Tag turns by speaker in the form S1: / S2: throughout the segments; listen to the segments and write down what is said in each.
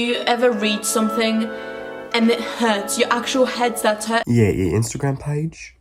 S1: You ever read something and it hurts? Your actual head starts hurt.
S2: Yeah, your Instagram page.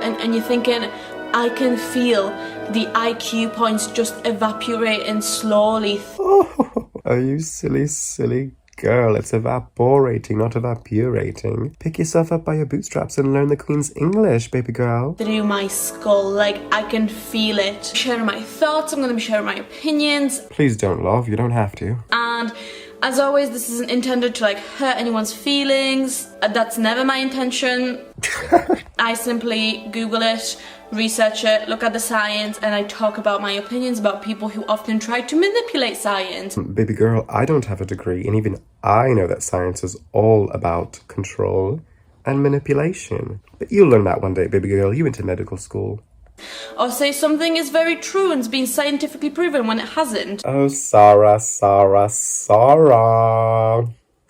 S1: And you're thinking, I can feel the IQ points just evaporating slowly.
S2: Oh, you silly, silly girl. It's evaporating, not evaporating. Pick yourself up by your bootstraps and learn the Queen's English, baby girl.
S1: Through my skull, like I can feel it. Sharing my thoughts, I'm gonna be sharing my opinions.
S2: Please don't, love, you don't have to.
S1: And as always, this isn't intended to like hurt anyone's feelings. That's never my intention. I simply Google it, research it, look at the science, and I talk about my opinions about people who often try to manipulate science.
S2: Baby girl, I don't have a degree, and even I know that science is all about control and manipulation. But you'll learn that one day, baby girl. You went to medical school.
S1: Or say something is very true and it's been scientifically proven when it hasn't.
S2: Oh, Sarah.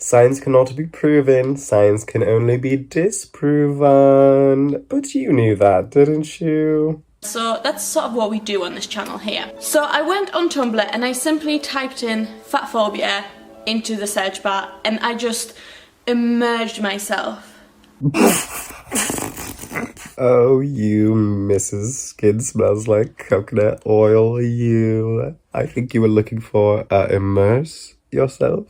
S2: Science cannot be proven, science can only be disproven. But you knew that, didn't you?
S1: So that's sort of what we do on this channel here. So I went on Tumblr and I simply typed in fat phobia into the search bar and I just immersed myself.
S2: Oh, you Mrs. Skin smells like coconut oil, you. I think you were looking for immerse yourself.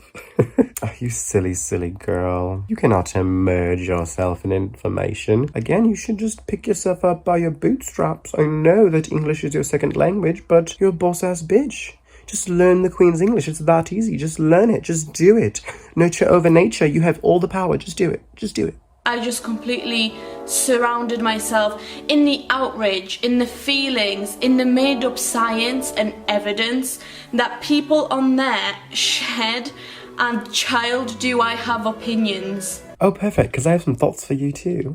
S2: Oh, you silly, silly girl. You cannot immerse yourself in information. Again, you should just pick yourself up by your bootstraps. I know that English is your second language, but you're a boss-ass bitch. Just learn the Queen's English. It's that easy. Just learn it. Just do it. Nurture over nature. You have all the power. Just do it. Just do it.
S1: I just completely surrounded myself in the outrage, in the feelings, in the made-up science and evidence that people on there shared, and child, do I have opinions.
S2: Oh, perfect, because I have some thoughts for you too.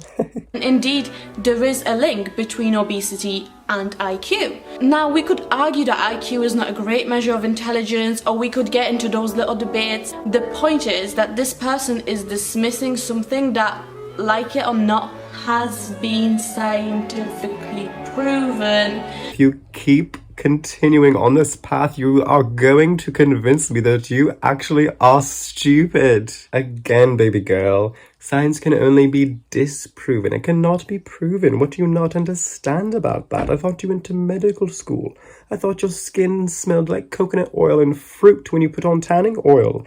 S1: Indeed, there is a link between obesity and IQ. Now, we could argue that IQ is not a great measure of intelligence, or we could get into those little debates. The point is that this person is dismissing something that, like it or not, has been scientifically proven.
S2: If you keep continuing on this path, you are going to convince me that you actually are stupid. Again, baby girl, science can only be disproven. It cannot be proven. What do you not understand about that? I thought you went to medical school. I thought your skin smelled like coconut oil and fruit when you put on tanning oil.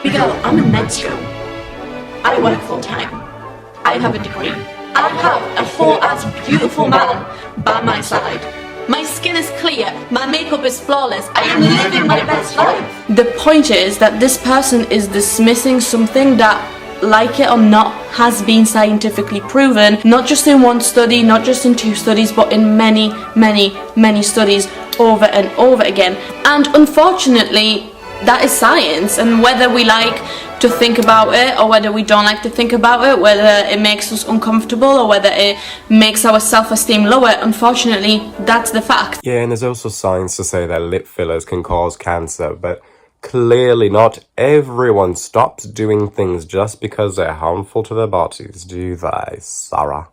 S1: Baby girl, I'm in med school. I work full time. I have a degree. I have a full-ass beautiful man by my side. My skin is clear, my makeup is flawless, I am living my best life. The point is that this person is dismissing something that, like it or not, has been scientifically proven, not just in one study, not just in two studies, but in many, many, many studies over and over again. And unfortunately, that is science, and whether we like to think about it or whether we don't like to think about it, whether it makes us uncomfortable or whether it makes our self-esteem lower, unfortunately, that's the fact.
S2: Yeah, and there's also science to say that lip fillers can cause cancer, but clearly not everyone stops doing things just because they're harmful to their bodies, do they, Sarah?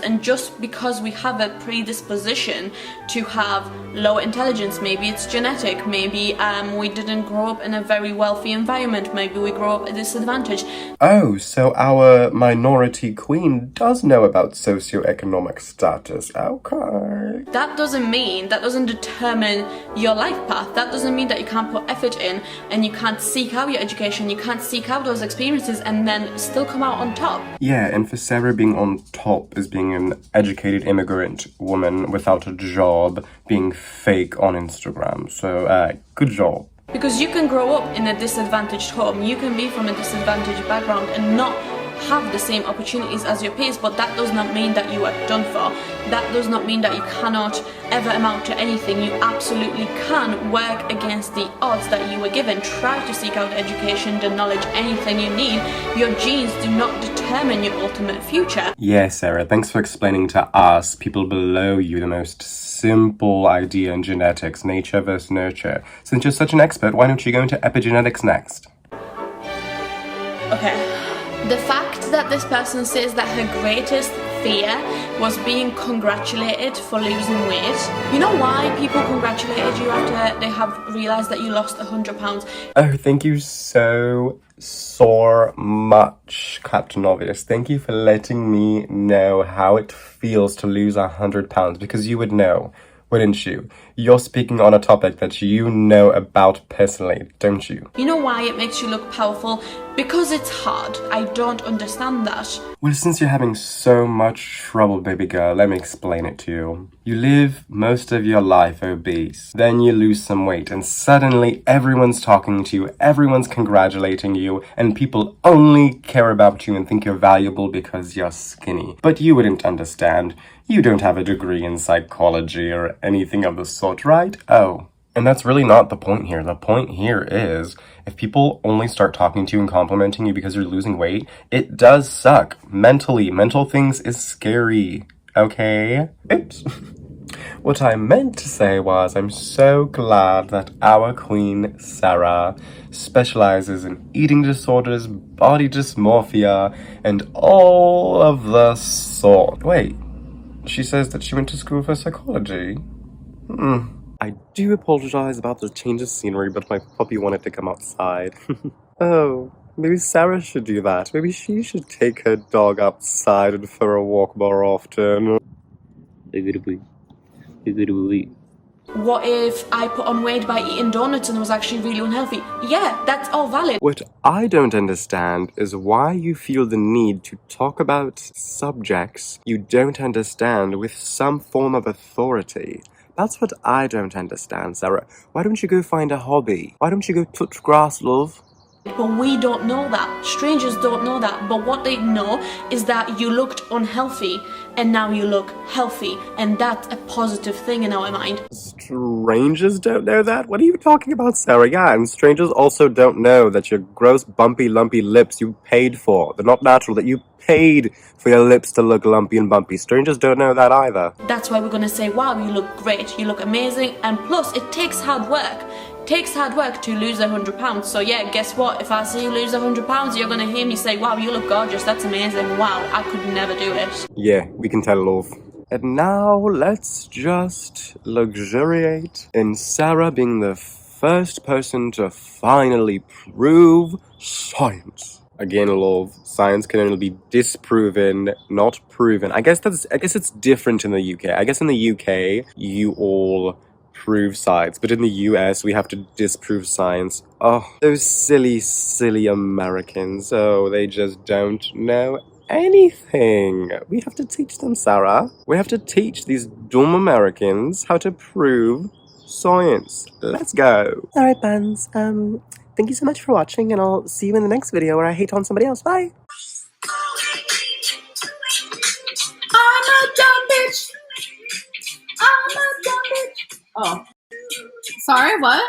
S1: And just because we have a predisposition to have lower intelligence, maybe it's genetic, maybe we didn't grow up in a very wealthy environment, maybe we grow up at a disadvantage.
S2: Oh, so our minority queen does know about socioeconomic status. Okay.
S1: That doesn't determine your life path. That doesn't mean that you can't put effort in and you can't seek out your education, you can't seek out those experiences and then still come out on top.
S2: Yeah, and for Sarah, being on top is being an educated immigrant woman without a job, being fake on Instagram. So, good job.
S1: Because you can grow up in a disadvantaged home, you can be from a disadvantaged background and not have the same opportunities as your peers, but that does not mean that you are done for. That does not mean that you cannot ever amount to anything. You absolutely can work against the odds that you were given. Try to seek out education, the knowledge, anything you need. Your genes do not determine your ultimate future.
S2: Yeah, Sarah, thanks for explaining to us, people below you, the most simple idea in genetics, nature versus nurture. Since you're such an expert, why don't you go into epigenetics next?
S1: Okay. The fact that this person says that her greatest fear was being congratulated for losing weight. You know why people congratulated you after they have realised that you lost £100?
S2: Oh, thank you so much, Captain Obvious. Thank you for letting me know how it feels to lose £100, because you would know, wouldn't you? You're speaking on a topic that you know about personally, don't you?
S1: You know why it makes you look powerful? Because it's hard. I don't understand that.
S2: Well, since you're having so much trouble, baby girl, let me explain it to you. You live most of your life obese, then you lose some weight, and suddenly everyone's talking to you, everyone's congratulating you, and people only care about you and think you're valuable because you're skinny. But you wouldn't understand. You don't have a degree in psychology or anything of the sort, right? Oh. And that's really not the point here. The point here is, if people only start talking to you and complimenting you because you're losing weight, it does suck. Mentally, mental things is scary. Okay? Oops. What I meant to say was, I'm so glad that our queen, Sarah, specializes in eating disorders, body dysmorphia, and all of the sort. Wait, she says that she went to school for psychology? I do apologize about the change of scenery, but my puppy wanted to come outside. Oh, maybe Sarah should do that. Maybe she should take her dog outside and for a walk more often.
S1: What if I put on weight by eating donuts and was actually really unhealthy? Yeah, that's all valid.
S2: What I don't understand is why you feel the need to talk about subjects you don't understand with some form of authority. That's what I don't understand, Sarah. Why don't you go find a hobby? Why don't you go touch grass, love?
S1: But we don't know that. Strangers don't know that. But what they know is that you looked unhealthy and now you look healthy. And that's a positive thing in our mind.
S2: Strangers don't know that? What are you talking about, Sarah? Yeah, and strangers also don't know that your gross, bumpy, lumpy lips you paid for. They're not natural, that you paid for your lips to look lumpy and bumpy. Strangers don't know that either.
S1: That's why we're going to say, wow, you look great. You look amazing. And plus, it takes hard work. Takes hard work to lose £100. So yeah, guess what? If I see you lose £100, you're gonna hear me say, wow, you look gorgeous, that's amazing, wow, I could never do it.
S2: Yeah, we can tell, love. And now let's just luxuriate in Sarah being the first person to finally prove science. Again, love, science can only be disproven, not proven. I guess it's different in the UK. I guess in the UK, you all prove science, but in the US we have to disprove science. Oh, those silly Americans. Oh, they just don't know anything. We have to teach them, Sarah. We have to teach these dumb Americans how to prove science. Let's go. Alright, fans, thank you so much for watching, and I'll see you in the next video where I hate on somebody else. Bye!
S1: I'm a dumb bitch! I'm a dumb bitch!
S3: Oh. Sorry, what?